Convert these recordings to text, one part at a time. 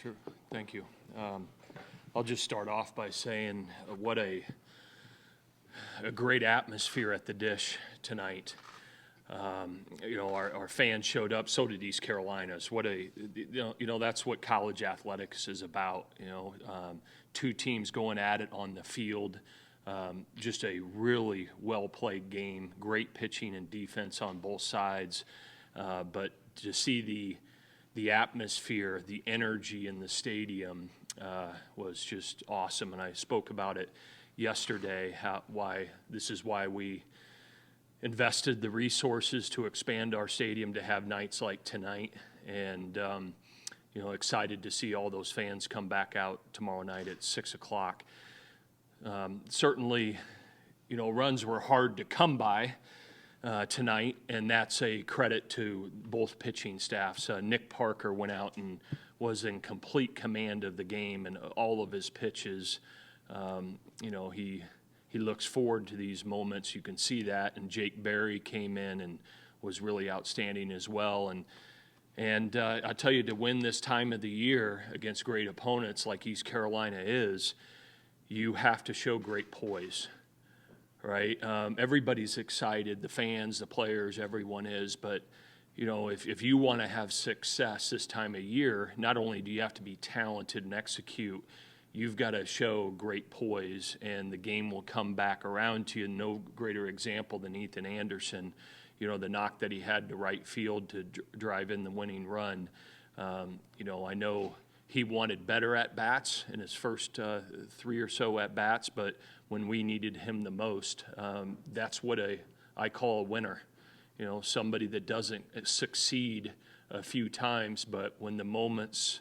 Sure. Thank you. I'll just start off by saying what a great atmosphere at the Dish tonight. Our fans showed up. So did East Carolina's. That's what college athletics is about. Two teams going at it on the field. Just a really well-played game. Great pitching and defense on both sides. But to see the atmosphere, the energy in the stadium was just awesome. And I spoke about it yesterday. Why we invested the resources to expand our stadium to have nights like tonight, and excited to see all those fans come back out tomorrow night at 6 o'clock. Certainly, runs were hard to come by tonight, and that's a credit to both pitching staffs. Nick Parker went out and was in complete command of the game and all of his pitches. He looks forward to these moments. You can see that. And Jake Berry came in and was really outstanding as well. And I tell you, to win this time of the year against great opponents like East Carolina is, you have to show great poise, right? Everybody's excited, the fans, the players, everyone is. But, if you want to have success this time of year, not only do you have to be talented and execute, you've got to show great poise, and the game will come back around to you. No greater example than Ethan Anderson, the knock that he had to right field to drive in the winning run. I know he wanted better at-bats in his first 3 or so at-bats, but when we needed him the most, that's what I call a winner. Somebody that doesn't succeed a few times, but when the moments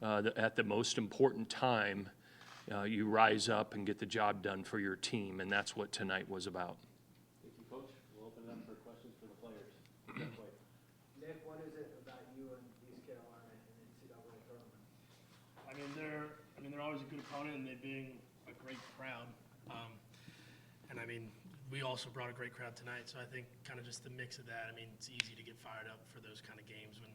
at the most important time, you rise up and get the job done for your team, and that's what tonight was about. Thank you, Coach. We'll open it up for questions for the players. Nick, what is it about you and East Carolina in the NCAA tournament? They're always a good opponent, and they being a great crowd. We also brought a great crowd tonight, so I think kind of just the mix of that. It's easy to get fired up for those kind of games when.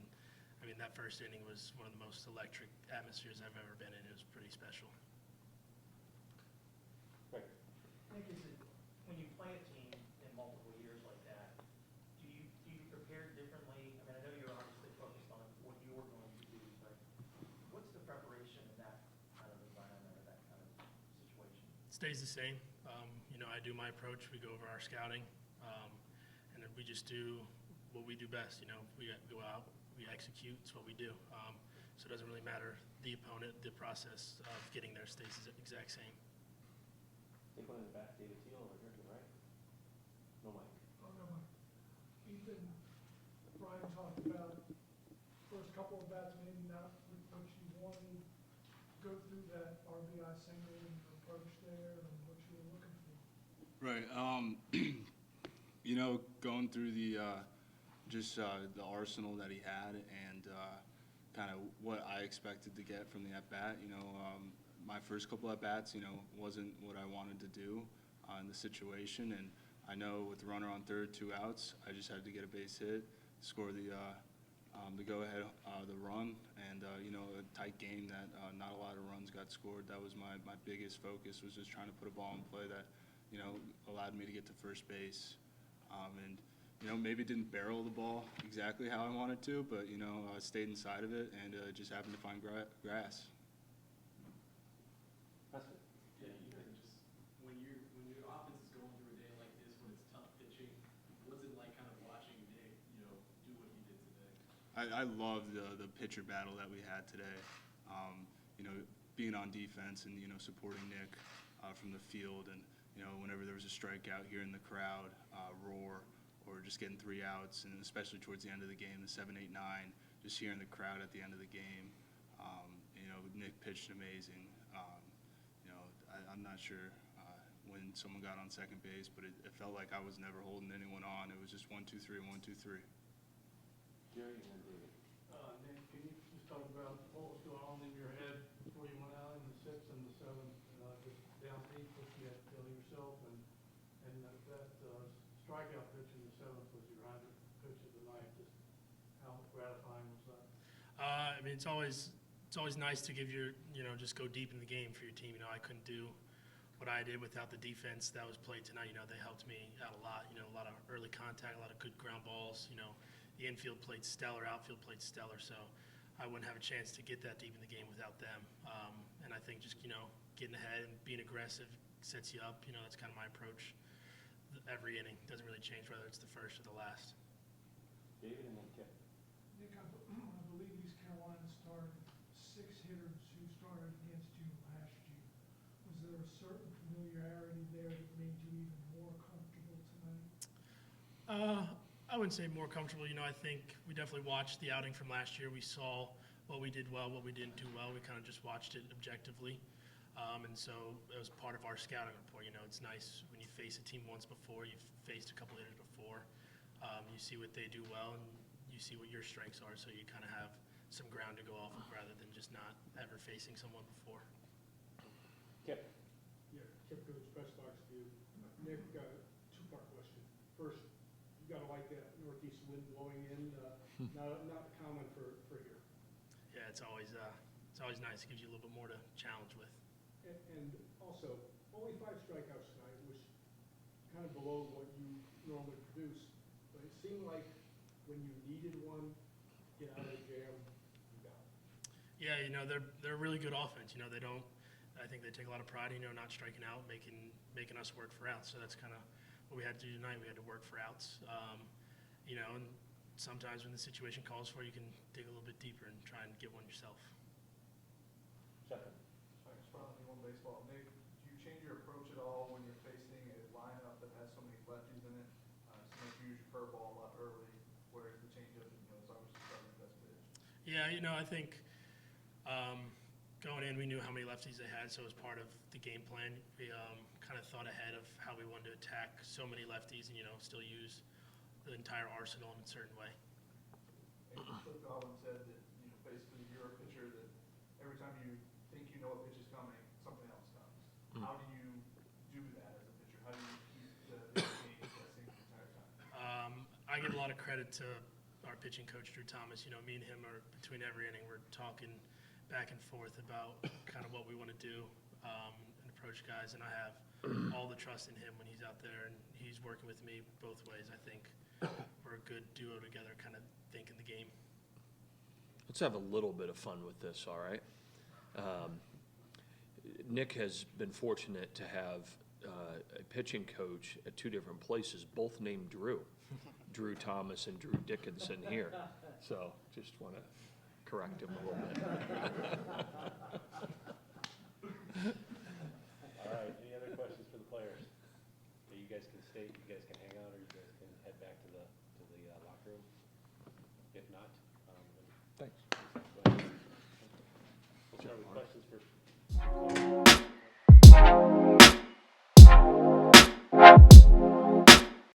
That first inning was one of the most electric atmospheres I've ever been in. It was pretty special. Right. Nick, when you play a team in multiple years like that, do you prepare differently? I know you're obviously focused on what you're going to do, but what's the preparation in that kind of environment or that kind of situation? It stays the same. I do my approach. We go over our scouting, and then we just do what we do best. We go out. We execute. It's what we do. So it doesn't really matter the opponent. The process of getting there stays the exact same. Take one in the back, David Teal over here to the right. No mic. Oh, no mic. Ethan, Brian talked about first couple of bats maybe not what you wanted. Go through that RBI single and your approach there and what you were looking for. Right. Going through the arsenal that he had and kind of what I expected to get from the at-bat. My first couple at-bats, wasn't what I wanted to do in the situation. And I know with the runner on third, 2 outs, I just had to get a base hit, score the go-ahead, the run, and, a tight game that not a lot of runs got scored. That was my biggest focus, was just trying to put a ball in play that, allowed me to get to first base. Maybe didn't barrel the ball exactly how I wanted to, but, stayed inside of it and just happened to find grass. Yeah, when your offense is going through a day like this, when it's tough pitching, what's it like kind of watching Nick, do what he did today? I love the pitcher battle that we had today. Being on defense and, supporting Nick from the field and, whenever there was a strikeout, hearing the crowd roar, or just getting 3 outs, and especially towards the end of the game, the 7, 8, 9, just hearing the crowd at the end of the game. Nick pitched amazing. I'm not sure when someone got on second base, but it felt like I was never holding anyone on. It was just 1, 2, 3, 1, 2, 3. Jerry and then David. Nick, can you just talk about what was going on in your head before you went out in the 6th and the 7th, just down deep, what you had to tell yourself, and that strikeout pitch in the 7th was your 100th pitch of the night. Just how gratifying was that? It's always it's always nice to give your, just go deep in the game for your team. I couldn't do what I did without the defense that was played tonight. They helped me out a lot. A lot of early contact, a lot of good ground balls. The infield played stellar, outfield played stellar. So I wouldn't have a chance to get that deep in the game without them. And I think just, getting ahead and being aggressive sets you up. That's kind of my approach every inning. Doesn't really change whether it's the first or the last. David and then Kip. Nick, I believe East Carolina started 6 hitters who started against you last year. Was there a certain familiarity there that made you even more comfortable tonight? I wouldn't say more comfortable. I think we definitely watched the outing from last year. We saw what we did well, what we didn't do well. We kind of just watched it objectively. And so it was part of our scouting report. It's nice when you face a team once before, you've faced a couple hitters before. You see what they do well, and you see what your strengths are, so you kind of have some ground to go off of rather than just not ever facing someone before. Kip. Yeah, Kip goes press box view. Nick, two-part question. First, you gotta like that northeast wind blowing in, not common for here. Yeah, it's always nice. It gives you a little bit more to challenge with. And also, only 5 strikeouts tonight, which kind of below what you normally produce. But it seemed like when you needed one, get out of the jam, you got it. Yeah, they're a really good offense. They don't. I think they take a lot of pride, not striking out, making us work for outs. So that's kind of what we had to do tonight. We had to work for outs. And sometimes when the situation calls for it, you can dig a little bit deeper and try and get one yourself. Second. Thanks, probably one baseball. Nick, do you change your approach at all when you're facing a lineup that has so many lefties in it? Seems like you use your curveball a lot early, whereas the changeup, it's obviously probably the best pitch. Yeah, I think going in, we knew how many lefties they had, so it was part of the game plan. We kind of thought ahead of how we wanted to attack so many lefties and, still use the entire arsenal in a certain way. And Cliff Godwin said that, basically you're a pitcher that every time you think you know what pitch is coming, something else comes. How do you do that as a pitcher? How do you keep the game guessing the entire time? I give a lot of credit to our pitching coach, Drew Thomas. Me and him are, between every inning, we're talking back and forth about kind of what we want to do and approach guys. And I have all the trust in him when he's out there, and he's working with me both ways. I think we're a good duo together, kind of thinking the game. Let's have a little bit of fun with this, all right? Nick has been fortunate to have a pitching coach at 2 different places, both named Drew. Drew Thomas and Drew Dickinson here. So just want to correct him a little bit. All right, any other questions for the players? You guys can stay, you guys can hang out, or you guys can head back to the locker room. If not, Thanks. go ahead. We'll start with questions